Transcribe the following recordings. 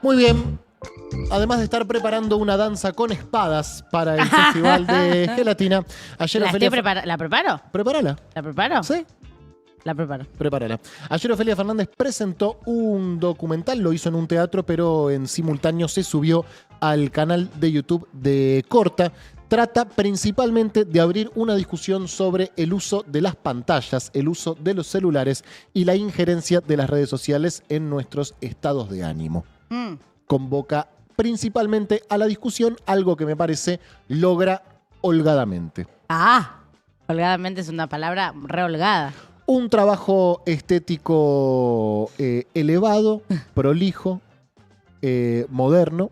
Muy bien. Además de estar preparando una danza con espadas para el Festival de Gelatina, ayer Ofelia... ¿La preparo? Prepárala. ¿La preparo? ¿Sí? La preparo. Prepárala. Ayer Ofelia Fernández presentó un documental, lo hizo en un teatro, pero en simultáneo se subió al canal de YouTube de Corta. Trata principalmente de abrir una discusión sobre el uso de las pantallas, el uso de los celulares y la injerencia de las redes sociales en nuestros estados de ánimo. Convoca principalmente a la discusión, algo que me parece logra holgadamente. Holgadamente es una palabra re holgada. Un trabajo estético elevado, prolijo, moderno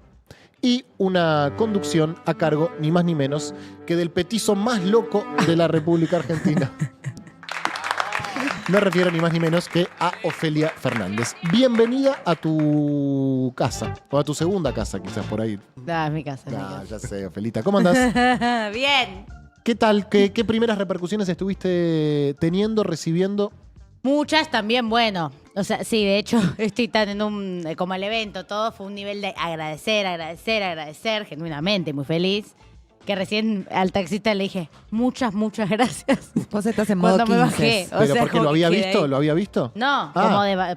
y una conducción a cargo ni más ni menos que del petizo más loco de la República Argentina. Me refiero ni más ni menos que a Ofelia Fernández. Bienvenida a tu casa, o a tu segunda casa quizás por ahí. Es mi casa. Ya sé, Ofelita. ¿Cómo andás? Bien. ¿Qué tal? ¿Qué primeras repercusiones estuviste teniendo, recibiendo? Muchas también, bueno. O sea, sí, de hecho, estoy tan en como el evento, todo fue un nivel de agradecer, genuinamente, muy feliz. Que recién al taxista le dije, muchas gracias. Vos estás en modo 15. Me bajé. ¿Pero porque lo había visto? Ahí. ¿Lo había visto? No,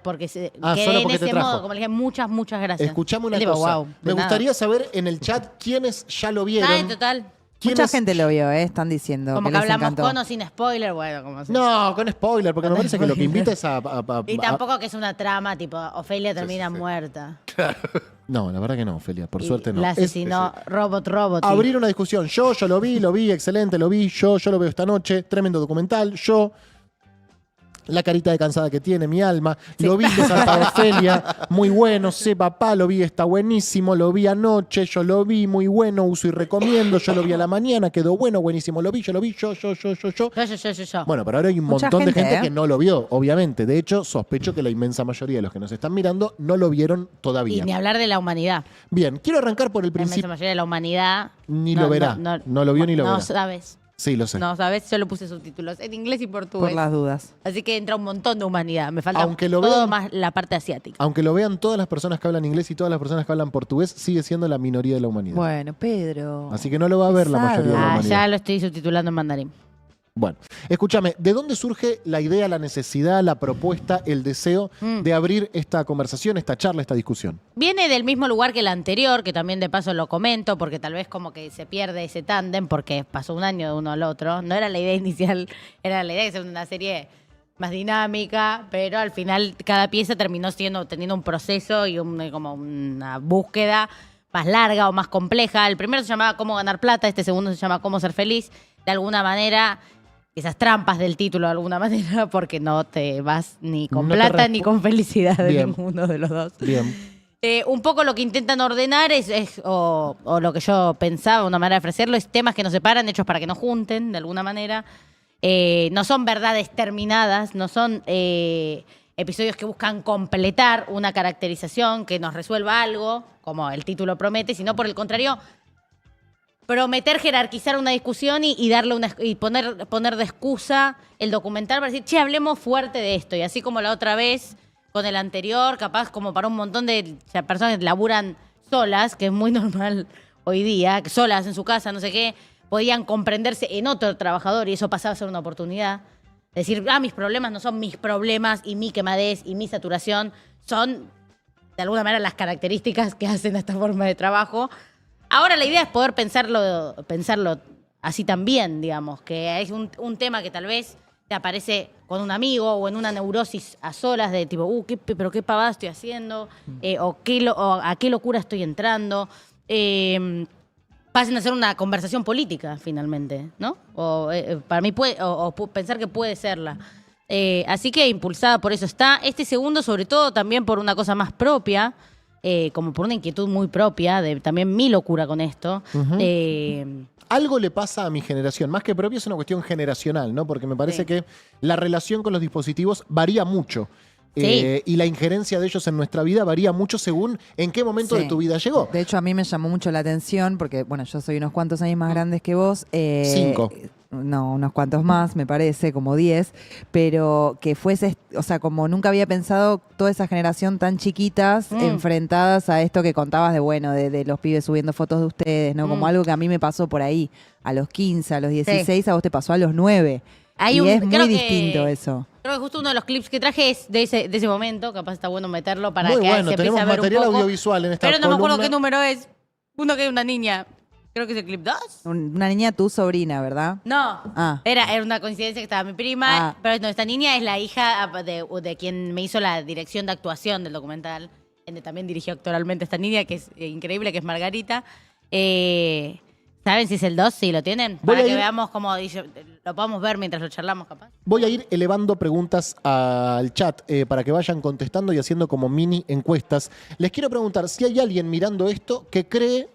porque quedé solo en porque te ese trajo. modo, como le dije, muchas gracias. Escuchame una Él dijo, cosa. wow, Me gustaría saber en el chat quiénes ya lo vieron. Total. Mucha gente lo vio, están diciendo. Como que les hablamos encantó. con o sin spoiler, bueno, como así. No, con spoiler, porque me parece que lo que invita es a... Y tampoco que es una trama, tipo, Ofelia termina muerta. No, la verdad que no, Ofelia, por Y suerte no. La asesinó Robot. Abrir una discusión. Yo lo vi, excelente, lo vi. Yo lo veo esta noche. Tremendo documental. La carita de cansada que tiene mi alma. Sí. Lo vi de Santa Ofelia, muy bueno. Sé papá, lo vi, está buenísimo. Lo vi anoche, yo lo vi, muy bueno. Uso y recomiendo. Yo lo vi a la mañana, quedó bueno, buenísimo. Yo. Yo. Bueno, pero ahora hay un Mucha montón de gente, gente ¿eh? que no lo vio, obviamente. De hecho, sospecho que la inmensa mayoría de los que nos están mirando no lo vieron todavía. Y ni hablar de la humanidad. Bien, quiero arrancar por el La inmensa principio. mayoría de la humanidad. Ni lo verá. No lo vio ni lo verá. No sabes. Sí, lo sé. No sabes, yo lo puse subtítulos en inglés y portugués. Por las dudas. Así que entra un montón de humanidad. Me falta Aunque lo todo vean- más la parte asiática. Aunque lo vean todas las personas que hablan inglés y todas las personas que hablan portugués, sigue siendo la minoría de la humanidad. Bueno, Pedro. Así que no lo va a ver la mayoría de la humanidad. Ya lo estoy subtitulando en mandarín. Bueno, escúchame, ¿de dónde surge la idea, la necesidad, la propuesta, el deseo de abrir esta conversación, esta charla, esta discusión? Viene del mismo lugar que el anterior, que también de paso lo comento, porque tal vez como que se pierde ese tándem, porque pasó un año de uno al otro. No era la idea inicial, era la idea de ser una serie más dinámica, pero al final cada pieza terminó teniendo un proceso y como una búsqueda más larga o más compleja. El primero se llamaba Cómo ganar plata, este segundo se llama Cómo ser feliz. De alguna manera, esas trampas del título de alguna manera, porque no te vas ni con No te plata ni con felicidad de Bien. ninguno de los dos. Bien. Un poco lo que intentan ordenar o lo que yo pensaba, una manera de ofrecerlo, es temas que nos separan, hechos para que nos junten, de alguna manera. No son verdades terminadas, no son episodios que buscan completar una caracterización que nos resuelva algo, como el título promete, sino por el contrario, prometer jerarquizar una discusión y darle y poner de excusa el documental para decir, che, hablemos fuerte de esto. Y así como la otra vez con el anterior, capaz como para un montón de personas que laburan solas, que es muy normal hoy día, que solas en su casa, no sé qué, podían comprenderse en otro trabajador y eso pasaba a ser una oportunidad. Decir, mis problemas no son mis problemas y mi quemadez y mi saturación, son de alguna manera las características que hacen esta forma de trabajo. Ahora la idea es poder pensarlo así también, digamos, que es un tema que tal vez te aparece con un amigo o en una neurosis a solas de tipo, pero qué pavada estoy haciendo, o a qué locura estoy entrando. Pasen a ser una conversación política, finalmente, ¿no? Para mí pensar que puede serla. Así que impulsada por eso está. Este segundo, sobre todo, también por una cosa más propia, como por una inquietud muy propia, de también mi locura con esto. Algo le pasa a mi generación, más que propio es una cuestión generacional, ¿no? Porque me parece que la relación con los dispositivos varía mucho. Sí. Y la injerencia de ellos en nuestra vida varía mucho según en qué momento Sí. de tu vida llegó. De hecho, a mí me llamó mucho la atención porque, bueno, yo soy unos cuantos años más grandes que vos. 5. no, unos cuantos más, me parece, como 10, pero que fuese, o sea, como nunca había pensado toda esa generación tan chiquitas enfrentadas a esto que contabas de, bueno, de los pibes subiendo fotos de ustedes, ¿no? Como algo que a mí me pasó por ahí, a los 15, a los 16, a vos te pasó a los 9. Y es muy distinto eso. Creo que justo uno de los clips que traje es de ese momento, capaz está bueno meterlo para Muy que bueno, se empiece tenemos a ver material un poco. audiovisual en esta Pero no me acuerdo columna. qué número es. Uno que hay una niña. Creo que es el clip 2. Una niña, tu sobrina, ¿verdad? No, Ah. era una coincidencia que estaba mi prima, Ah. pero no, esta niña es la hija de quien me hizo la dirección de actuación del documental, donde también dirigió actoralmente esta niña, que es increíble, que es Margarita. ¿Saben si es el 2? Sí, lo tienen. Voy Para a que ir- veamos cómo lo podamos ver mientras lo charlamos, capaz. Voy a ir elevando preguntas al chat para que vayan contestando y haciendo como mini encuestas. Les quiero preguntar si hay alguien mirando esto que cree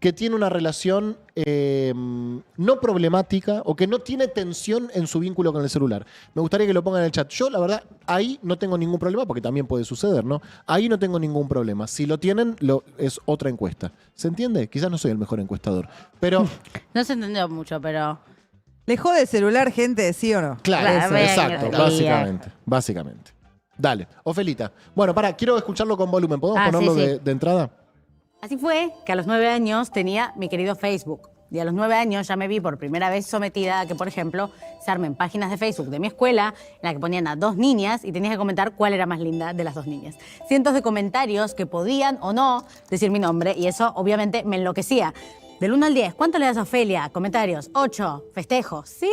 que tiene una relación no problemática o que no tiene tensión en su vínculo con el celular. Me gustaría que lo pongan en el chat. Yo, la verdad, ahí no tengo ningún problema, porque también puede suceder, ¿no? Ahí no tengo ningún problema. Si lo tienen, es otra encuesta. ¿Se entiende? Quizás no soy el mejor encuestador, pero No se entendió mucho, pero... ¿Le jode el celular, gente, sí o no? claro, Claro, venga, exacto, venga. básicamente. Dale, Ofelita. Bueno, quiero escucharlo con volumen. ¿Podemos Ah, ponerlo sí, sí. de entrada? Así fue que a los 9 años tenía mi querido Facebook. Y a los 9 años ya me vi por primera vez sometida a que, por ejemplo, se armen páginas de Facebook de mi escuela en la que ponían a 2 niñas y tenías que comentar cuál era más linda de las 2 niñas. Cientos de comentarios que podían o no decir mi nombre y eso obviamente me enloquecía. Del 1 al 10, ¿cuánto le das a Ofelia? Comentarios, 8, festejo, sí,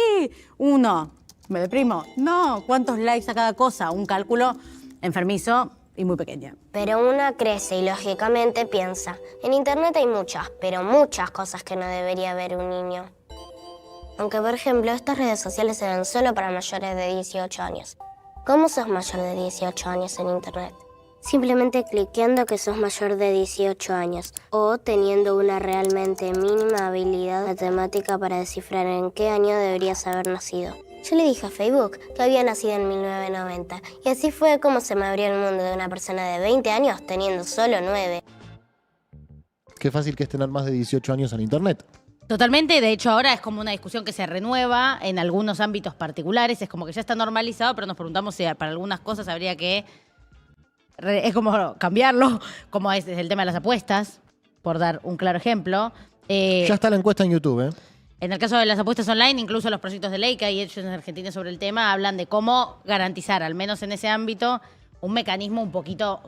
1, me deprimo, no, ¿cuántos likes a cada cosa? Un cálculo enfermizo y muy pequeña. Pero una crece y lógicamente piensa, en internet hay muchas, pero muchas cosas que no debería ver un niño. Aunque, por ejemplo, estas redes sociales eran solo para mayores de 18 años. ¿Cómo sos mayor de 18 años en internet? Simplemente cliqueando que sos mayor de 18 años o teniendo una realmente mínima habilidad matemática para descifrar en qué año deberías haber nacido. Yo le dije a Facebook que había nacido en 1990 y así fue como se me abrió el mundo de una persona de 20 años teniendo solo 9. Qué fácil que es tener más de 18 años en internet. Totalmente, de hecho ahora es como una discusión que se renueva en algunos ámbitos particulares, es como que ya está normalizado, pero nos preguntamos si para algunas cosas habría que... Es como cambiarlo, como es el tema de las apuestas, por dar un claro ejemplo. Ya está la encuesta en YouTube, ¿eh? En el caso de las apuestas online, incluso los proyectos de ley que hay hechos en Argentina sobre el tema hablan de cómo garantizar, al menos en ese ámbito, un mecanismo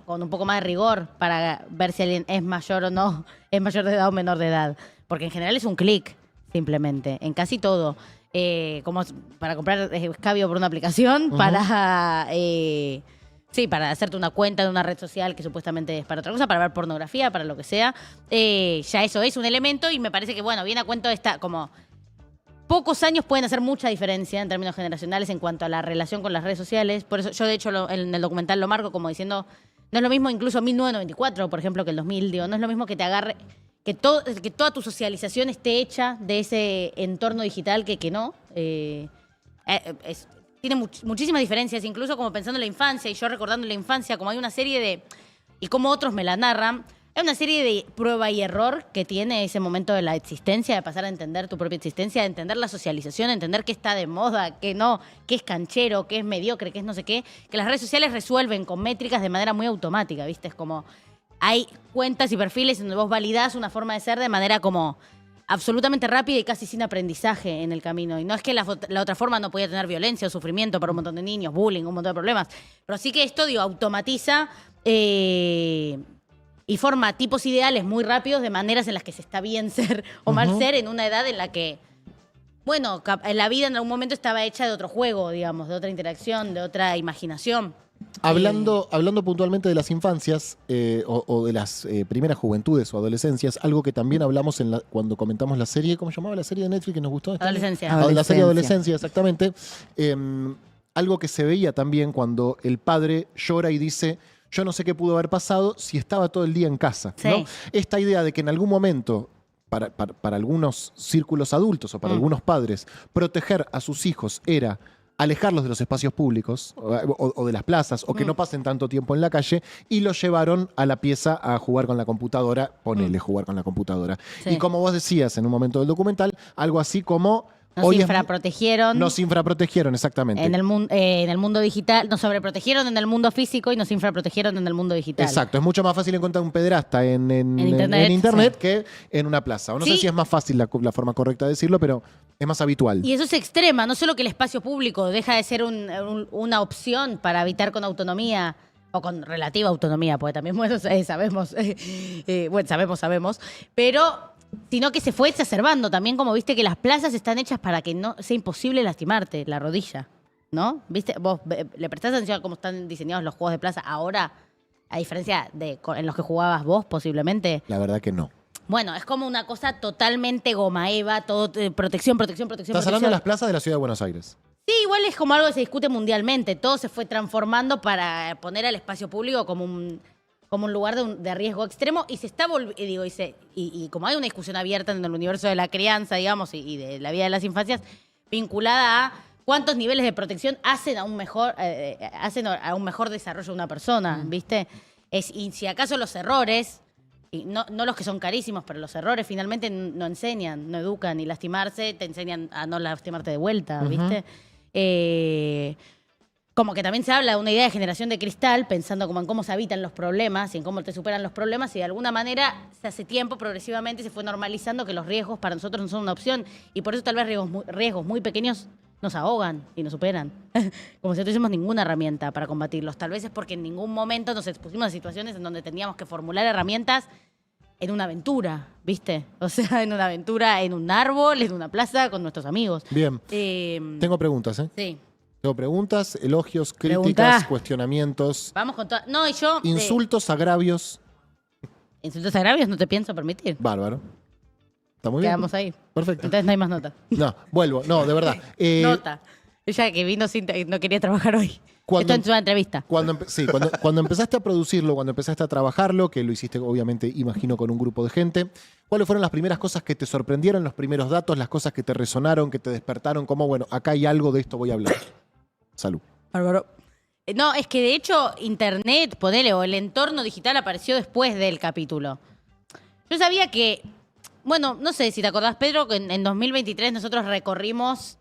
con un poco más de rigor para ver si alguien es mayor o no, es mayor de edad o menor de edad. Porque en general es un clic, simplemente, en casi todo. Como para comprar escabio por una aplicación, para hacerte una cuenta de una red social que supuestamente es para otra cosa, para ver pornografía, para lo que sea. Ya eso es un elemento y me parece que, bueno, viene a cuento esta, como pocos años pueden hacer mucha diferencia en términos generacionales en cuanto a la relación con las redes sociales. Por eso yo, de hecho, en el documental lo marco como diciendo, no es lo mismo incluso 1994, por ejemplo, que el 2000, digo, no es lo mismo que te agarre, que toda tu socialización esté hecha de ese entorno digital que no. Tiene muchísimas diferencias, incluso como pensando en la infancia y yo recordando la infancia, como hay una serie de, y como otros me la narran, hay una serie de prueba y error que tiene ese momento de la existencia, de pasar a entender tu propia existencia, de entender la socialización, de entender qué está de moda, qué no, qué es canchero, qué es mediocre, qué es no sé qué, que las redes sociales resuelven con métricas de manera muy automática, ¿viste? Es como, hay cuentas y perfiles donde vos validás una forma de ser de manera como absolutamente rápida y casi sin aprendizaje en el camino. Y no es que la otra forma no podía tener violencia o sufrimiento para un montón de niños, bullying, un montón de problemas. Pero sí que esto, automatiza y forma tipos ideales muy rápidos de maneras en las que se está bien ser o mal ser en una edad en la que, bueno, la vida en algún momento estaba hecha de otro juego, digamos, de otra interacción, de otra imaginación. Hablando puntualmente de las infancias o de las primeras juventudes o adolescencias, algo que también hablamos cuando comentamos la serie, ¿cómo se llamaba la serie de Netflix que nos gustó? Adolescencia. La serie Adolescencia, exactamente. Algo que se veía también cuando el padre llora y dice, yo no sé qué pudo haber pasado si estaba todo el día en casa. Sí. ¿No? Esta idea de que en algún momento, para algunos círculos adultos o para algunos padres, proteger a sus hijos era alejarlos de los espacios públicos o de las plazas o que no pasen tanto tiempo en la calle y los llevaron a la pieza a jugar con la computadora, ponele jugar con la computadora. Sí. Y como vos decías en un momento del documental, algo así como Nos Hoy infraprotegieron. Nos infraprotegieron, exactamente. En el mundo digital, nos sobreprotegieron en el mundo físico y nos infraprotegieron en el mundo digital. Exacto, es mucho más fácil encontrar un pederasta en internet, sí, que en una plaza. O no sé Sí. si es más fácil la forma correcta de decirlo, pero es más habitual. Y eso se extrema, no solo que el espacio público deja de ser una opción para habitar con autonomía o con relativa autonomía, porque también, bueno, sabemos, sabemos, pero sino que se fue exacerbando también, como viste que las plazas están hechas para que no sea imposible lastimarte la rodilla, ¿no? ¿Viste? Vos le prestás atención a cómo están diseñados los juegos de plaza ahora, a diferencia de en los que jugabas vos posiblemente. La verdad que no. Bueno, es como una cosa totalmente goma eva, todo protección. Estás hablando de las plazas de la ciudad de Buenos Aires. Sí, igual es como algo que se discute mundialmente. Todo se fue transformando para poner al espacio público como un lugar de riesgo extremo y se está volviendo, y como hay una discusión abierta en el universo de la crianza, digamos, y de la vida de las infancias, vinculada a cuántos niveles de protección hacen a un mejor desarrollo de una persona, ¿viste? Y si acaso los errores, y no los que son carísimos, pero los errores finalmente no enseñan, no educan, y lastimarse te enseñan a no lastimarte de vuelta, ¿viste? Como que también se habla de una idea de generación de cristal, pensando como en cómo se habitan los problemas y en cómo te superan los problemas, y de alguna manera, hace tiempo, progresivamente, se fue normalizando que los riesgos para nosotros no son una opción, y por eso tal vez riesgos muy pequeños nos ahogan y nos superan. Como si no tuviésemos ninguna herramienta para combatirlos. Tal vez es porque en ningún momento nos expusimos a situaciones en donde teníamos que formular herramientas en una aventura, ¿viste? O sea, en una aventura, en un árbol, en una plaza, con nuestros amigos. Bien. Tengo preguntas, ¿eh? Sí. Tengo preguntas, elogios, críticas, Pregunta. Cuestionamientos, Vamos con todas. No, y yo. insultos, agravios. Insultos agravios no te pienso permitir. Bárbaro. Está muy bien. Quedamos ahí. Perfecto. Entonces no hay más nota. No, vuelvo. No, de verdad. Nota. Ella que vino no quería trabajar hoy. Cuando- Esto en una entrevista. Cuando empezaste a producirlo, cuando empezaste a trabajarlo, que lo hiciste obviamente, imagino, con un grupo de gente, ¿cuáles fueron las primeras cosas que te sorprendieron, los primeros datos, las cosas que te resonaron, que te despertaron? Como, bueno, acá hay algo, de esto voy a hablar. Salud. Bárbaro. No, es que de hecho Internet, ponele, o el entorno digital apareció después del capítulo. Yo sabía que, bueno, no sé si te acordás, Pedro, que en 2023 nosotros recorrimos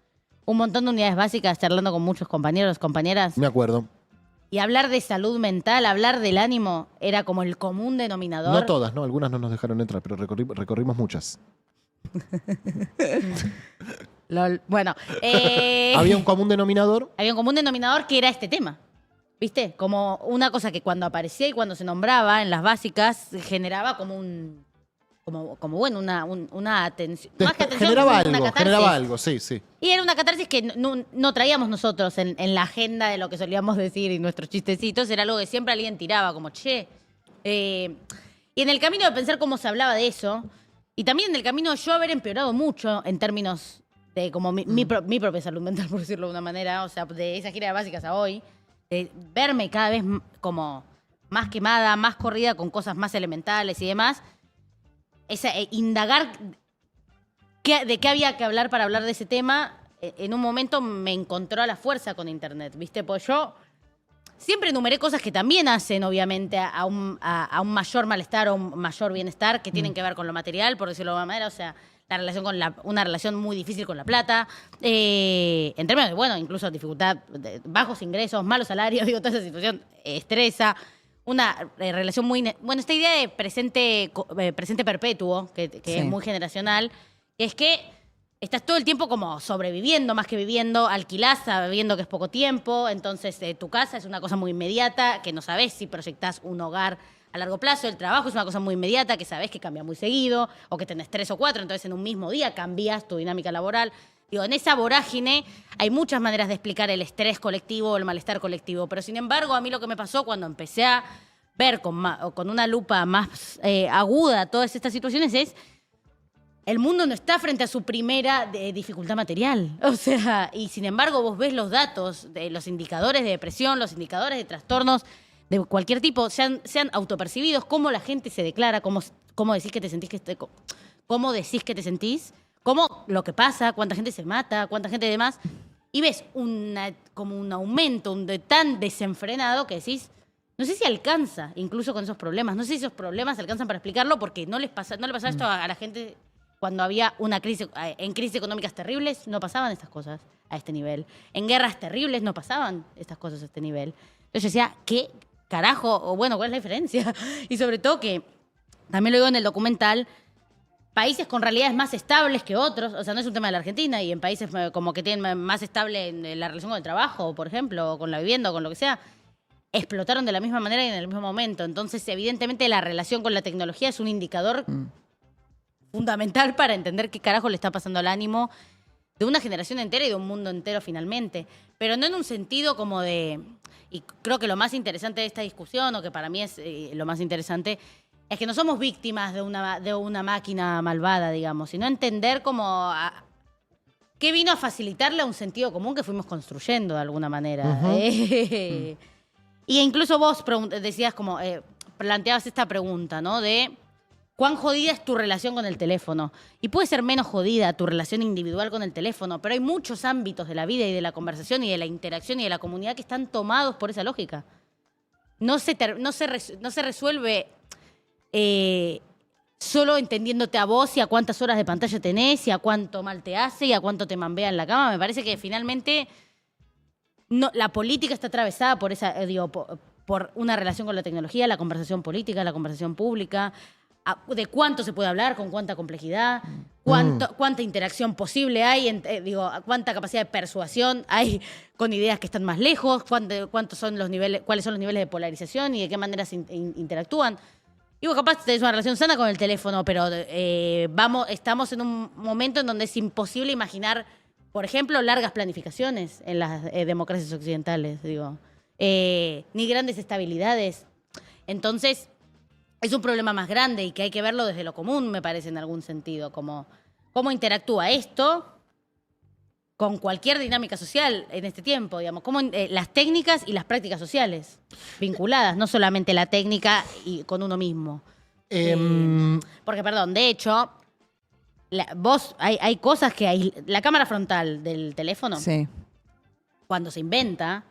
un montón de unidades básicas charlando con muchos compañeros, compañeras. Me acuerdo. Y hablar de salud mental, hablar del ánimo, era como el común denominador. No todas, ¿no? Algunas no nos dejaron entrar, pero recorrimos muchas. Lol. Bueno, Había un común denominador. había un común denominador que era este tema. ¿Viste? Como una cosa que cuando aparecía y cuando se nombraba en las básicas generaba como una atención. Más que atención, Generaba una algo, catarsis. sí. Y era una catarsis que no traíamos nosotros en la agenda de lo que solíamos decir y nuestros chistecitos. Era algo que siempre alguien tiraba, como, che. Y en el camino de pensar cómo se hablaba de eso, y también en el camino de yo haber empeorado mucho en términos de como mi propia salud mental, por decirlo de una manera, o sea, de esa gira de básicas a hoy, de verme cada vez como más quemada, más corrida con cosas más elementales y demás, indagar de qué había que hablar para hablar de ese tema, en un momento me encontró a la fuerza con Internet, ¿viste? Pues yo siempre enumeré cosas que también hacen, obviamente, a un mayor malestar o un mayor bienestar, que tienen que ver con lo material, por decirlo de alguna manera, o sea, la relación con una relación muy difícil con la plata, en términos de, bueno, incluso dificultad, bajos ingresos, malos salarios, digo, toda esa situación estresa, una relación muy... Bueno, esta idea de presente perpetuo, que Sí. es muy generacional, es que estás todo el tiempo como sobreviviendo más que viviendo, alquilás sabiendo que es poco tiempo, entonces tu casa es una cosa muy inmediata, que no sabés si proyectás un hogar a largo plazo, el trabajo es una cosa muy inmediata, que sabés que cambia muy seguido, o que tenés 3 o 4, entonces en un mismo día cambias tu dinámica laboral. Digo, en esa vorágine hay muchas maneras de explicar el estrés colectivo o el malestar colectivo, pero sin embargo a mí lo que me pasó cuando empecé a ver con una lupa más aguda todas estas situaciones es el mundo no está frente a su primera dificultad material. O sea, y sin embargo vos ves los datos, de los indicadores de depresión, los indicadores de trastornos de cualquier tipo, sean autopercibidos, cómo la gente se declara, cómo decís que te sentís, cómo decís que te sentís, cómo lo que pasa, cuánta gente se mata, cuánta gente demás, y ves como un aumento tan desenfrenado que decís, no sé si alcanza, incluso con esos problemas, no sé si esos problemas alcanzan para explicarlo porque no le pasa esto a la gente cuando había una crisis, en crisis económicas terribles, no pasaban estas cosas a este nivel. En guerras terribles no pasaban estas cosas a este nivel. Entonces yo decía, ¿qué carajo? O bueno, ¿cuál es la diferencia? Y sobre todo que, también lo digo en el documental, países con realidades más estables que otros, o sea, no es un tema de la Argentina, y en países como que tienen más estable en la relación con el trabajo, por ejemplo, o con la vivienda, o con lo que sea, explotaron de la misma manera y en el mismo momento. Entonces, evidentemente, la relación con la tecnología es un indicador fundamental para entender qué carajo le está pasando al ánimo de una generación entera y de un mundo entero finalmente. Pero no en un sentido como de... Y creo que lo más interesante de esta discusión, o que para mí es lo más interesante, es que no somos víctimas de una máquina malvada, digamos, sino entender como qué vino a facilitarle a un sentido común que fuimos construyendo de alguna manera. Y incluso vos decías como, planteabas esta pregunta, ¿no? De cuán jodida es tu relación con el teléfono. Y puede ser menos jodida tu relación individual con el teléfono, pero hay muchos ámbitos de la vida y de la conversación y de la interacción y de la comunidad que están tomados por esa lógica. No se resuelve solo entendiéndote a vos y a cuántas horas de pantalla tenés y a cuánto mal te hace y a cuánto te mambea en la cama. Me parece que finalmente la política está atravesada por por una relación con la tecnología, la conversación política, la conversación pública, de cuánto se puede hablar, con cuánta complejidad, cuánta interacción posible hay, cuánta capacidad de persuasión hay con ideas que están más lejos, cuáles son los niveles de polarización y de qué manera se interactúan. Digo, capaz tenés una relación sana con el teléfono, pero estamos en un momento en donde es imposible imaginar, por ejemplo, largas planificaciones en las democracias occidentales, ni grandes estabilidades. Entonces, es un problema más grande y que hay que verlo desde lo común, me parece, en algún sentido, como cómo interactúa esto con cualquier dinámica social en este tiempo, cómo las técnicas y las prácticas sociales vinculadas, no solamente la técnica y con uno mismo. Porque, perdón, de hecho, hay cosas que la cámara frontal del teléfono, Sí. cuando se inventa...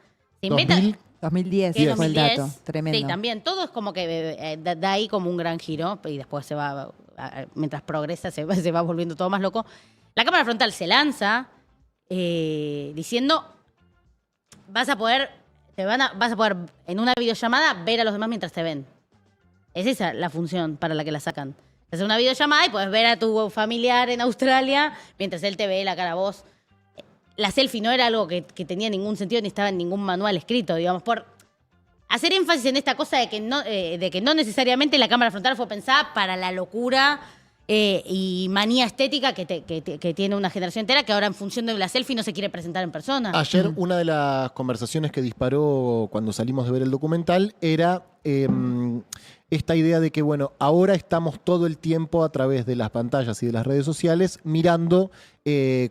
2010 que fue el dato. Tremendo. Sí, también. Todo es como que da ahí como un gran giro y después se va, mientras progresa, se va volviendo todo más loco. La cámara frontal se lanza diciendo vas a poder en una videollamada ver a los demás mientras te ven. Es esa la función para la que la sacan. Haces una videollamada y puedes ver a tu familiar en Australia mientras él te ve la cara a vos. La selfie no era algo que tenía ningún sentido ni estaba en ningún manual escrito, por hacer énfasis en esta cosa de que no necesariamente la cámara frontal fue pensada para la locura y manía estética que tiene una generación entera, que ahora en función de la selfie no se quiere presentar en persona. Ayer una de las conversaciones que disparó cuando salimos de ver el documental era esta idea de que, bueno, ahora estamos todo el tiempo a través de las pantallas y de las redes sociales mirando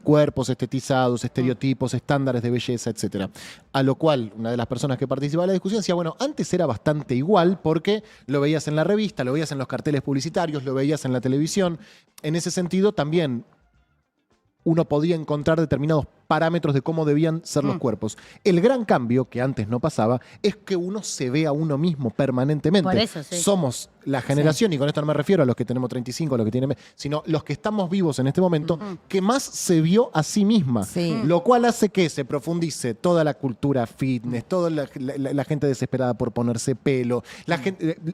cuerpos estetizados, estereotipos, estándares de belleza, etc. A lo cual una de las personas que participaba en la discusión decía, bueno, antes era bastante igual porque lo veías en la revista, lo veías en los carteles publicitarios, lo veías en la televisión. En ese sentido también uno podía encontrar determinados parámetros de cómo debían ser los cuerpos. El gran cambio, que antes no pasaba, es que uno se ve a uno mismo permanentemente. Por eso, sí. Somos la generación, y con esto no me refiero a los que tenemos 35, a los que tienen, sino los que estamos vivos en este momento, que más se vio a sí misma. Sí. Lo cual hace que se profundice toda la cultura fitness, toda la gente desesperada por ponerse pelo.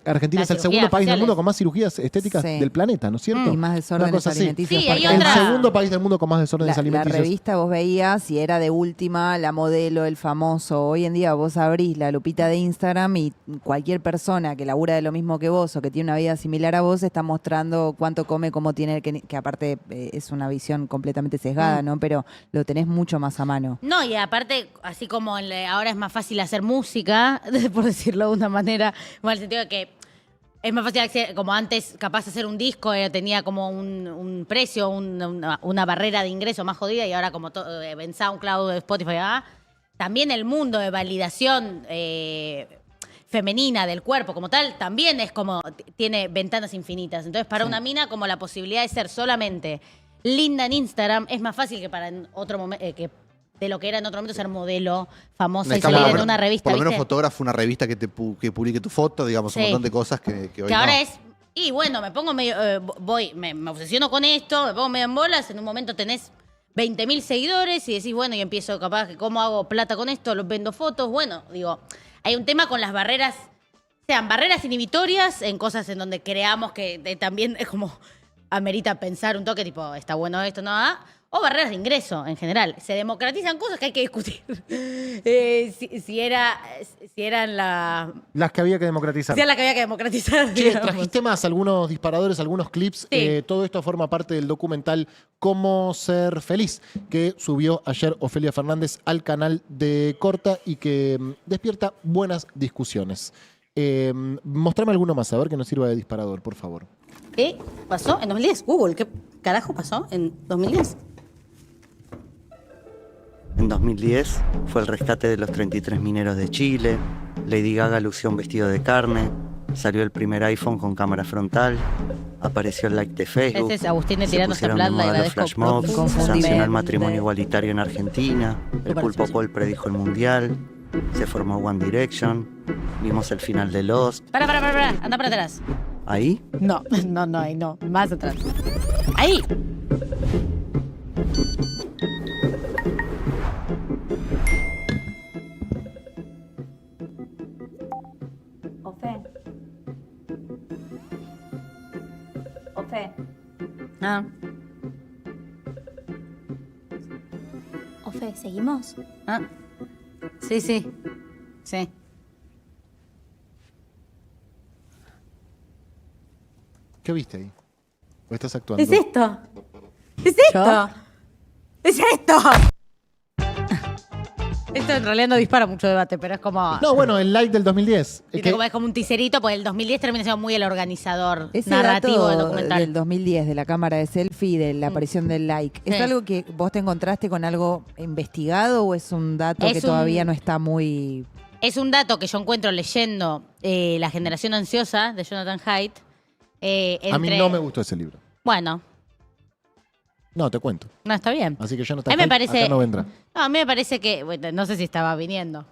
Argentina es el segundo país del mundo con más cirugías estéticas del planeta, ¿no es cierto? Y más desórdenes alimenticios. Sí, hay El otra- segundo país del mundo con más desórdenes La alimenticios. revista vos veías y era de última, la modelo, el famoso. Hoy en día vos abrís la lupita de Instagram y cualquier persona que labura de lo mismo que vos o que tiene una vida similar a vos está mostrando cuánto come, cómo tiene, que aparte es una visión completamente sesgada, ¿no? Pero lo tenés mucho más a mano. No, y aparte, así como ahora es más fácil hacer música, por decirlo de una manera, en el sentido de que es más fácil acceder, como antes, capaz de hacer un disco tenía como un precio, una barrera de ingreso más jodida, y ahora como en SoundCloud, Spotify, también el mundo de validación femenina del cuerpo como tal, también es como, tiene ventanas infinitas. Entonces, para una mina, como la posibilidad de ser solamente linda en Instagram es más fácil que para en otro momento, de lo que era en otro momento ser modelo famosa y salir en una revista. Por lo menos ¿viste? fotógrafo, una revista que publique tu foto, digamos, Sí. un montón de cosas que hoy Que ahora no. es Y bueno, me pongo medio, me obsesiono con esto, me pongo medio en bolas, en un momento tenés 20.000 seguidores y decís, bueno, y empiezo capaz, ¿cómo hago plata con esto? Los vendo fotos, bueno, digo, hay un tema con las barreras, sean barreras inhibitorias en cosas en donde creamos que también es como amerita pensar un toque, tipo, está bueno esto, no, o barreras de ingreso en general. Se democratizan cosas que hay que discutir. Si eran Las que había que democratizar. Si era la que había que democratizar. Che, digamos. trajiste más, algunos disparadores, algunos clips. Sí. Todo esto forma parte del documental Cómo ser feliz, que subió ayer Ofelia Fernández al canal de Corta y que despierta buenas discusiones. Mostrame alguno más, a ver que nos sirva de disparador, por favor. ¿Qué pasó en 2010? Google, ¿qué carajo pasó en 2010? En 2010 fue el rescate de los 33 mineros de Chile, Lady Gaga lució un vestido de carne, salió el primer iPhone con cámara frontal, apareció el like de Facebook, Ese es Agustín de se Tirano pusieron de Plata, moda los agradezco flash mobs, se profundamente. sancionó el matrimonio igualitario en Argentina, el Súper Pulpo difícil. Paul predijo el Mundial, se formó One Direction, vimos el final de Lost. Para, anda para atrás. Ahí No, ahí no, más atrás. Ahí. Ofe, Ah, Ofe, ¿seguimos? ah. Sí. Sí. ¿Qué viste ahí? ¿O estás actuando? ¿Es esto? ¿Es esto? ¿Es esto? Esto en realidad no dispara mucho debate, pero es como... No, bueno, el like del 2010. Viste, como es como un ticerito, porque el 2010 termina siendo muy el organizador Ese narrativo dato del documental. del 2010, de la cámara de selfie y de la aparición del like, ¿es Sí. algo que vos te encontraste con algo investigado o es un dato Es que un- todavía no está muy... Es un dato que yo encuentro leyendo La generación ansiosa de Jonathan Haidt. A mí no me gustó ese libro. Bueno, No, te cuento. no, está bien. Así que yo no A mí me parece... acá no vendrá. No, a mí me parece que... Bueno, no sé si estaba viniendo.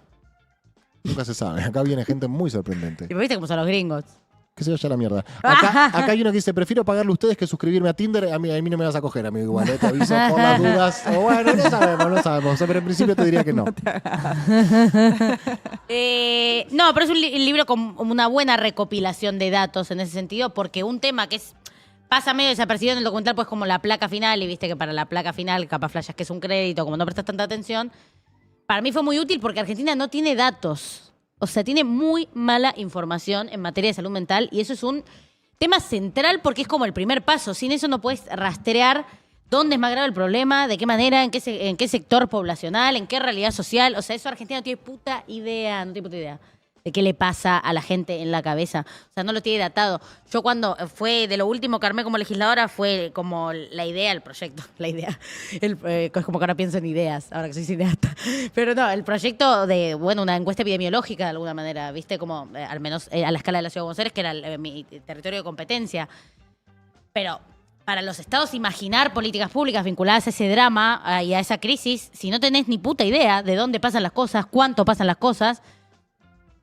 Nunca se sabe. Acá viene gente muy sorprendente. Y viste cómo son los gringos. Que se vaya a la mierda. Acá hay uno que dice, prefiero pagarle a ustedes que suscribirme a Tinder. A mí no me vas a coger, amigo. Igual, te aviso por las dudas. O bueno, no sabemos. Pero en principio te diría que no. No, pero es un libro con una buena recopilación de datos en ese sentido, porque un tema que pasa medio desapercibido en el documental, pues como la placa final, y viste que para la placa final capaz flashas que es un crédito, como no prestas tanta atención, para mí fue muy útil porque Argentina no tiene datos. O sea, tiene muy mala información en materia de salud mental y eso es un tema central porque es como el primer paso. Sin eso no puedes rastrear dónde es más grave el problema, de qué manera, en qué sector poblacional, en qué realidad social. O sea, eso Argentina no tiene puta idea de qué le pasa a la gente en la cabeza. O sea, no lo tiene datado. Yo cuando fue de lo último que armé como legisladora fue como la idea, el proyecto, es como que ahora pienso en ideas, ahora que soy cineasta. Pero no, el proyecto de, bueno, una encuesta epidemiológica de alguna manera, ¿viste? Como, al menos a la escala de la Ciudad de Buenos Aires, que era mi territorio de competencia. Pero para los estados imaginar políticas públicas vinculadas a ese drama y a esa crisis, si no tenés ni puta idea de dónde pasan las cosas, cuánto pasan las cosas,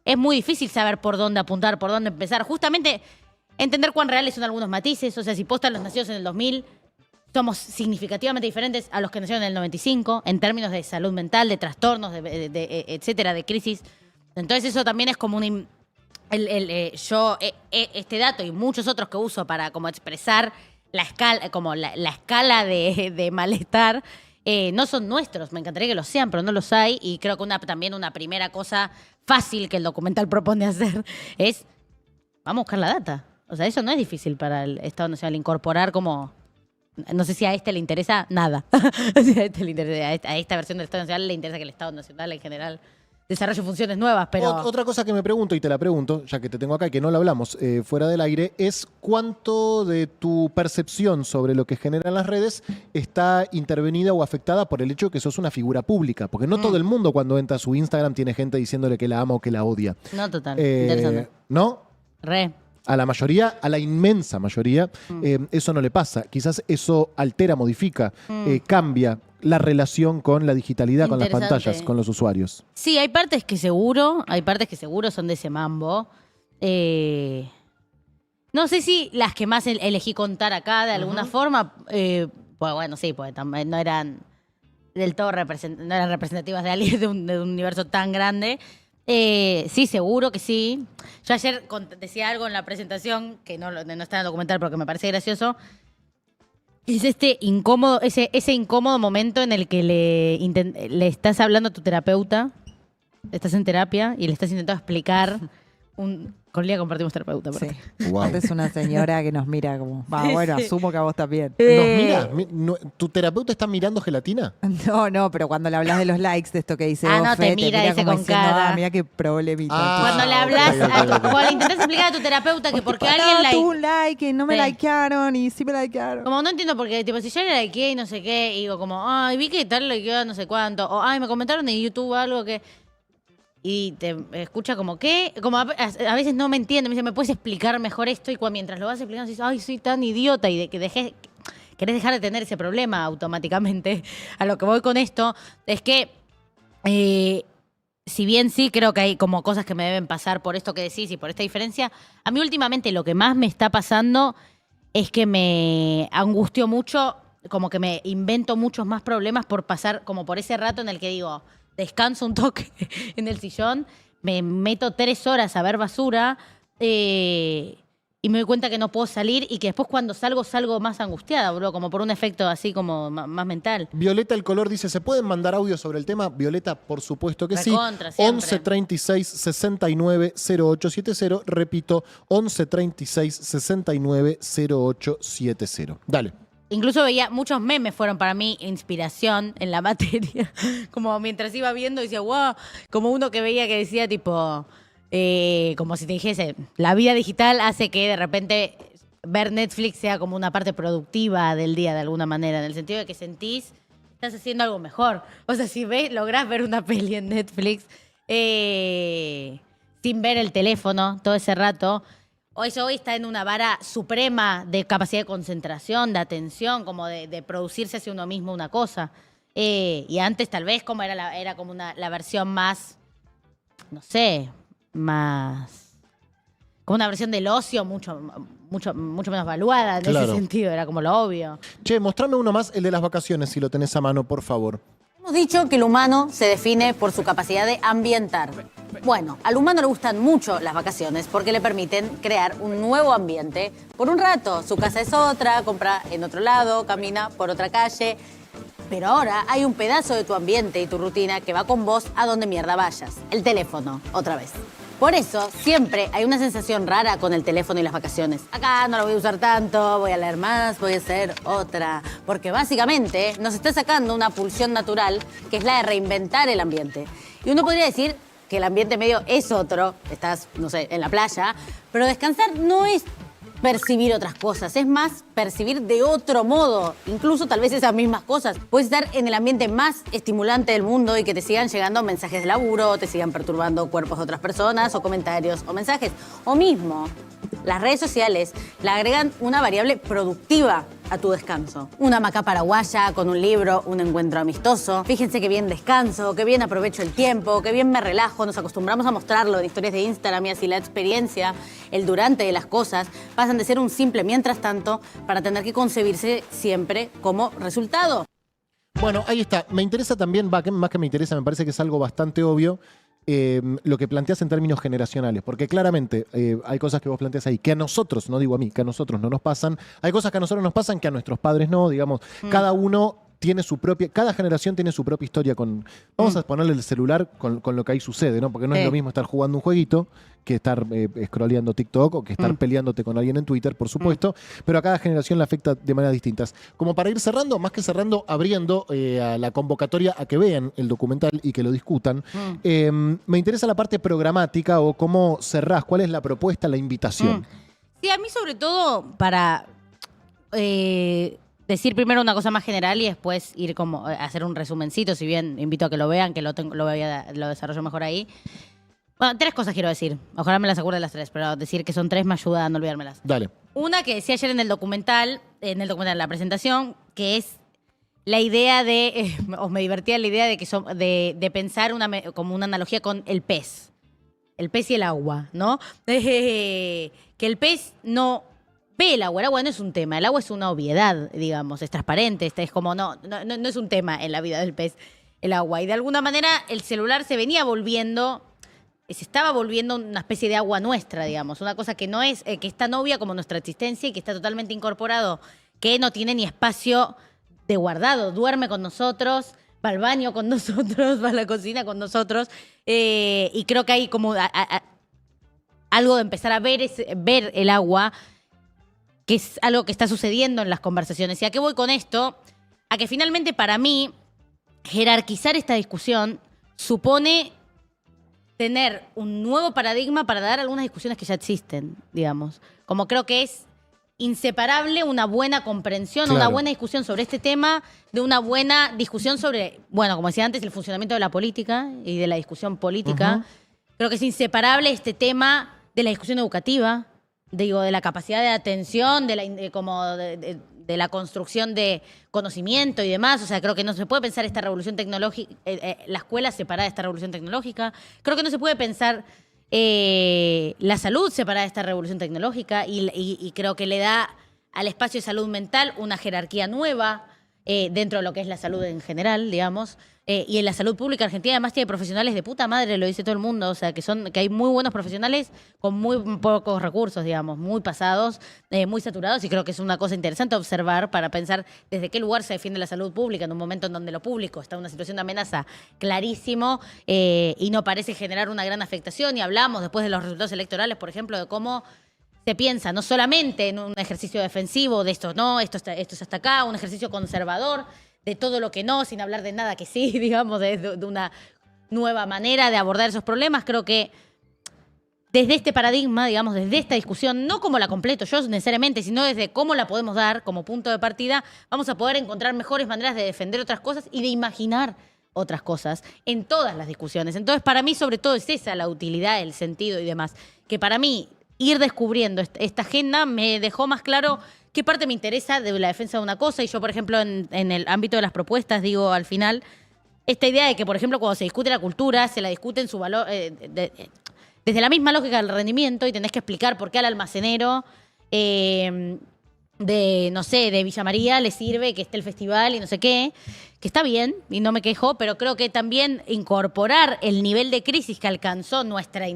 es muy difícil saber por dónde apuntar, por dónde empezar. Justamente entender cuán reales son algunos matices. O sea, si postan los nacidos en el 2000, somos significativamente diferentes a los que nacieron en el 95 en términos de salud mental, de trastornos, etcétera, de crisis. Entonces eso también es como este dato y muchos otros que uso para como expresar la escala, como la escala de malestar, no son nuestros. Me encantaría que lo sean, pero no los hay. Y creo que también una primera cosa fácil que el documental propone hacer es, vamos a buscar la data. O sea, eso no es difícil para el Estado Nacional incorporar como... No sé si a este le interesa nada. Si a esta versión del Estado Nacional le interesa que el Estado Nacional en general desarrolle funciones nuevas, pero... Otra cosa que me pregunto, y te la pregunto, ya que te tengo acá y que no lo hablamos fuera del aire, es cuánto de tu percepción sobre lo que generan las redes está intervenida o afectada por el hecho de que sos una figura pública. Porque no todo el mundo cuando entra a su Instagram tiene gente diciéndole que la ama o que la odia. No, total. Interesante. ¿No? Re. A la mayoría, a la inmensa mayoría, eso no le pasa. Quizás eso altera, modifica, cambia la relación con la digitalidad, con las Interesante. pantallas, con los usuarios. Sí, hay partes que seguro son de ese mambo. No sé si las que más elegí contar acá de alguna forma, pues bueno, sí, pues también no eran del todo no eran representativas de alguien de un universo tan grande. Sí, seguro que sí. Yo ayer decía algo en la presentación, que no está en el documental porque me parece gracioso. Es ese incómodo momento en el que le estás hablando a tu terapeuta, estás en terapia y le estás intentando explicar con Lía compartimos terapeuta. Sí. Wow. Esta es una señora que nos mira como, bueno, asumo que a vos también. ¿Tu terapeuta está mirando gelatina? No, pero cuando le hablas de los likes, de esto que dice no, Ofe, te mira dice como con diciendo, cara. mira qué problemita. Cuando le hablas, ok. cuando le intentás explicar a tu terapeuta que porque alguien tuvo un like y no me Sí. likearon y sí me likearon. Como no entiendo por qué, tipo, si yo le likeé y no sé qué, y digo como, ay, vi que tal likeó no sé cuánto, o ay, me comentaron en YouTube algo que... Y te escucha como, ¿qué? Como a veces no me entiende, me dice, ¿me puedes explicar mejor esto? Y mientras lo vas explicando, dices, ay, soy tan idiota, y querés dejar de tener ese problema automáticamente. A lo que voy con esto es que, si bien sí creo que hay como cosas que me deben pasar por esto que decís y por esta diferencia, a mí últimamente lo que más me está pasando es que me angustió mucho, como que me invento muchos más problemas por pasar como por ese rato en el que digo, descanso un toque en el sillón, me meto 3 horas a ver basura y me doy cuenta que no puedo salir y que después cuando salgo más angustiada, bro, como por un efecto así como más mental. Violeta El Color dice, ¿se pueden mandar audio sobre el tema? Violeta, por supuesto que sí. Recontra, siempre. 11 36 69 0870. Repito, 11 36 69 0870. Dale. Incluso veía, muchos memes fueron para mí inspiración en la materia. Como mientras iba viendo, decía, wow, como uno que veía que decía tipo, como si te dijese, la vida digital hace que de repente ver Netflix sea como una parte productiva del día de alguna manera, en el sentido de que sentís que estás haciendo algo mejor. O sea, si lográs ver una peli en Netflix sin ver el teléfono todo ese rato, hoy está en una vara suprema de capacidad de concentración, de atención, como de producirse hacia uno mismo una cosa. Y antes tal vez como era como la versión más, no sé, más... como una versión del ocio mucho menos valuada en Claro. ese sentido, era como lo obvio. Che, mostrame uno más, el de las vacaciones, si lo tenés a mano, por favor. Hemos dicho que el humano se define por su capacidad de ambientar. Bueno, al humano le gustan mucho las vacaciones porque le permiten crear un nuevo ambiente por un rato. Su casa es otra, compra en otro lado, camina por otra calle. Pero ahora hay un pedazo de tu ambiente y tu rutina que va con vos a donde mierda vayas. El teléfono, otra vez. Por eso, siempre hay una sensación rara con el teléfono y las vacaciones. Acá no lo voy a usar tanto, voy a leer más, voy a hacer otra. Porque básicamente nos está sacando una pulsión natural que es la de reinventar el ambiente. Y uno podría decir que el ambiente medio es otro, estás, no sé, en la playa, pero descansar no es percibir otras cosas, es más percibir de otro modo, incluso tal vez esas mismas cosas. Puedes estar en el ambiente más estimulante del mundo y que te sigan llegando mensajes de laburo, te sigan perturbando cuerpos de otras personas o comentarios o mensajes. O mismo, las redes sociales le agregan una variable productiva a tu descanso. Una hamaca paraguaya con un libro, un encuentro amistoso. Fíjense qué bien descanso, qué bien aprovecho el tiempo, qué bien me relajo. Nos acostumbramos a mostrarlo en historias de Instagram y así la experiencia, el durante de las cosas, pasan de ser un simple mientras tanto para tener que concebirse siempre como resultado. Bueno, ahí está. Me interesa también, más que me interesa, me parece que es algo bastante obvio, lo que planteas en términos generacionales, porque claramente hay cosas que vos planteas ahí que a nosotros, no digo a mí, que a nosotros no nos pasan, hay cosas que a nosotros nos pasan que a nuestros padres no, digamos, cada uno tiene su propia, cada generación tiene su propia historia con, vamos a ponerle el celular con lo que ahí sucede, ¿no? Porque no es lo mismo estar jugando un jueguito que estar scrolleando TikTok o que estar peleándote con alguien en Twitter, por supuesto, pero a cada generación le afecta de maneras distintas. Como para ir cerrando, más que cerrando, abriendo a la convocatoria a que vean el documental y que lo discutan, me interesa la parte programática o cómo cerrás, cuál es la propuesta, la invitación. Sí, a mí sobre todo para decir primero una cosa más general y después ir como a hacer un resumencito, si bien invito a que lo vean, que lo desarrollo mejor ahí. Bueno, 3 cosas quiero decir. Ojalá me las acuerde las 3, pero decir que son 3 me ayuda a no olvidármelas. Dale. Una que decía ayer en el documental, en la presentación, que es la idea de, o me divertía la idea de que de pensar como una analogía con el pez. el pez y el agua, ¿no? Que el pez no ve el agua no es un tema, el agua es una obviedad, digamos, es transparente, es como no es un tema en la vida del pez, el agua. Y de alguna manera el celular se estaba volviendo una especie de agua nuestra, digamos, una cosa que no es, que es tan obvia como nuestra existencia y que está totalmente incorporado, que no tiene ni espacio de guardado, duerme con nosotros, va al baño con nosotros, va a la cocina con nosotros, y creo que hay como algo de empezar a ver el agua, que es algo que está sucediendo en las conversaciones. ¿Y a qué voy con esto? A que finalmente para mí, jerarquizar esta discusión supone tener un nuevo paradigma para dar algunas discusiones que ya existen, digamos. Como creo que es inseparable una buena comprensión, Claro. una buena discusión sobre este tema, de una buena discusión sobre, bueno, como decía antes, el funcionamiento de la política y de la discusión política. Creo que es inseparable este tema de la discusión educativa, digo, de la capacidad de atención, de la construcción de conocimiento y demás. O sea, creo que no se puede pensar esta revolución tecnológica, la escuela separada de esta revolución tecnológica. Creo que no se puede pensar la salud separada de esta revolución tecnológica y creo que le da al espacio de salud mental una jerarquía nueva dentro de lo que es la salud en general, digamos. Y en la salud pública argentina además tiene profesionales de puta madre, lo dice todo el mundo, o sea, que hay muy buenos profesionales con muy pocos recursos, digamos, muy pasados, muy saturados, y creo que es una cosa interesante observar para pensar desde qué lugar se defiende la salud pública en un momento en donde lo público está en una situación de amenaza clarísimo y no parece generar una gran afectación, y hablamos después de los resultados electorales, por ejemplo, de cómo se piensa no solamente en un ejercicio defensivo de esto no, esto es hasta acá, un ejercicio conservador de todo lo que no, sin hablar de nada que sí, digamos, de una nueva manera de abordar esos problemas. Creo que desde este paradigma, digamos, desde esta discusión, no como la completo yo necesariamente, sino desde cómo la podemos dar como punto de partida, vamos a poder encontrar mejores maneras de defender otras cosas y de imaginar otras cosas en todas las discusiones. Entonces, para mí, sobre todo, es esa la utilidad, el sentido y demás. Que para mí, ir descubriendo esta agenda me dejó más claro qué parte me interesa de la defensa de una cosa. Y yo, por ejemplo, en el ámbito de las propuestas, digo al final, esta idea de que, por ejemplo, cuando se discute la cultura, se la discute en su valor, desde la misma lógica del rendimiento, y tenés que explicar por qué al almacenero no sé, de Villa María le sirve que esté el festival y no sé qué, que está bien, y no me quejo, pero creo que también incorporar el nivel de crisis que alcanzó nuestra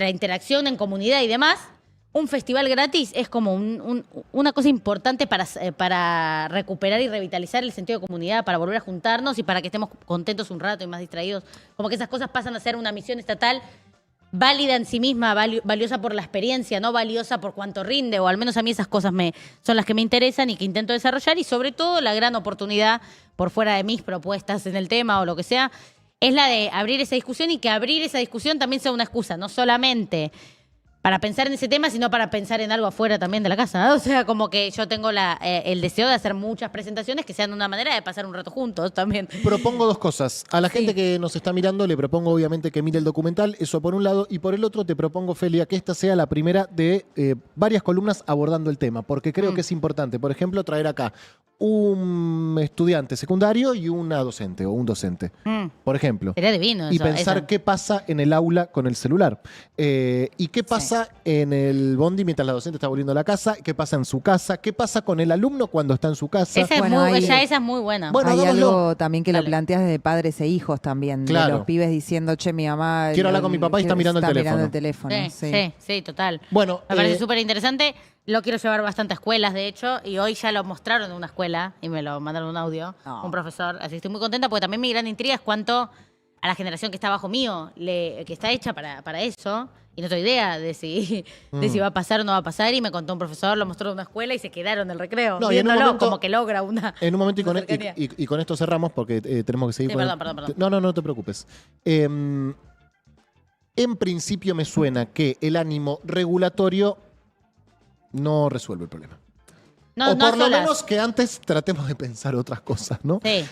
interacción en comunidad y demás. Un festival gratis es como una cosa importante para recuperar y revitalizar el sentido de comunidad, para volver a juntarnos y para que estemos contentos un rato y más distraídos. Como que esas cosas pasan a ser una misión estatal válida en sí misma, valiosa por la experiencia, no valiosa por cuánto rinde, o al menos a mí esas cosas son las que me interesan y que intento desarrollar, y sobre todo la gran oportunidad, por fuera de mis propuestas en el tema o lo que sea, es la de abrir esa discusión, y que abrir esa discusión también sea una excusa, no solamente para pensar en ese tema, sino para pensar en algo afuera también de la casa. O sea, como que yo tengo el deseo de hacer muchas presentaciones que sean una manera de pasar un rato juntos también. Propongo dos cosas. A la gente que nos está mirando le propongo obviamente que mire el documental, eso por un lado, y por el otro te propongo, Felia, que esta sea la primera de varias columnas abordando el tema, porque creo que es importante, por ejemplo, traer acá un estudiante secundario y una docente o un docente, por ejemplo. Sería divino Y eso, pensar eso. qué pasa en el aula con el celular. Y qué pasa en el bondi mientras la docente está volviendo a la casa, qué pasa en su casa, qué pasa con el alumno cuando está en su casa. Esa, Bueno, esa es muy buena. Bueno, Hay hagámoslo. algo también que Dale. lo planteas de padres e hijos también. Claro. De los pibes diciendo, che, mi mamá... Quiero hablar con mi papá y está mirando el mirando el teléfono. teléfono. Sí, total. Bueno, Me parece súper interesante. Lo quiero llevar bastante a escuelas, de hecho, y hoy ya lo mostraron en una escuela y me lo mandaron un audio, un profesor. Así que estoy muy contenta porque también mi gran intriga es cuánto a la generación que está bajo mío, que está hecha para eso, y no tengo idea de si va a pasar o no va a pasar. Y me contó un profesor, lo mostró en una escuela y se quedaron en el recreo, No, y en un viéndolo, momento- como que logra una. en un momento, una cercanía. y con esto cerramos porque tenemos que seguir. Sí, con el- perdón. No te preocupes. En principio me suena que el ánimo regulatorio no resuelve el problema. No, o no por lo solas. menos que antes tratemos de pensar otras cosas, ¿no? Sí.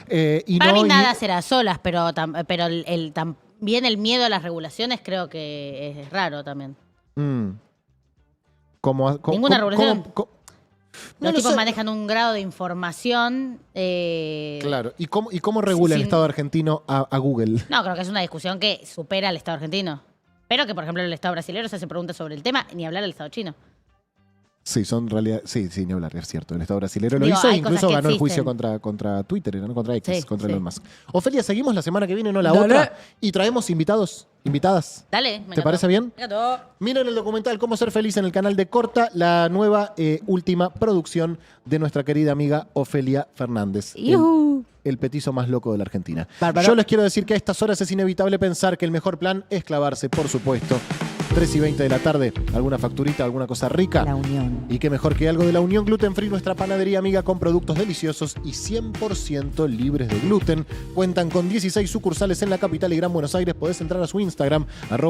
Y Para no mí ir- nada será solas, pero también el miedo a las regulaciones creo que es raro también. Ninguna regulación. No Los lo tipos sé. manejan un grado de información. Claro. ¿Y cómo regula el sin- Estado argentino a Google? No, creo que es una discusión que supera al Estado argentino. Pero que, por ejemplo, el Estado brasileño se hace preguntas sobre el tema, ni hablar del Estado chino. Sí, son realidad. Sí, ni hablar, es cierto. El Estado brasileño lo Digo, hizo e hay incluso cosas que ganó el existen. juicio contra Twitter, ¿no? Contra X, Sí, contra sí. Elon Musk. Ofelia, seguimos la semana que viene, no la Dale. otra. Y traemos invitadas. Dale, me ¿Te encantó. parece bien? Me encantó. Miren el documental Cómo ser feliz en el canal de Corta, la nueva última producción de nuestra querida amiga Ofelia Fernández. El petizo más loco de la Argentina. Bárbaro. Yo les quiero decir que a estas horas es inevitable pensar que el mejor plan es clavarse, por supuesto. 3:20 de la tarde, alguna facturita, alguna cosa rica. La unión. Y qué mejor que algo de la Unión Gluten Free, nuestra panadería amiga con productos deliciosos y 100% libres de gluten. Cuentan con 16 sucursales en la capital y Gran Buenos Aires. Podés entrar a su Instagram,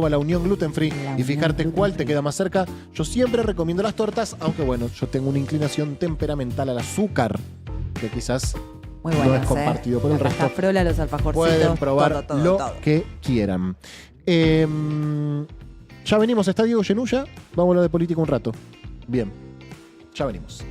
@la Unión Gluten Free, La y fijarte Unión cuál Gluten te Free. queda más cerca. Yo siempre recomiendo las tortas, aunque bueno, yo tengo una inclinación temperamental al azúcar, que quizás Muy no buenas, es compartido por el La resto. pasta frola, los alfajorcitos. Pueden probar todo, lo todo. que quieran. Ya venimos, está Diego Genuya. Vamos a hablar de política un rato. Bien, ya venimos.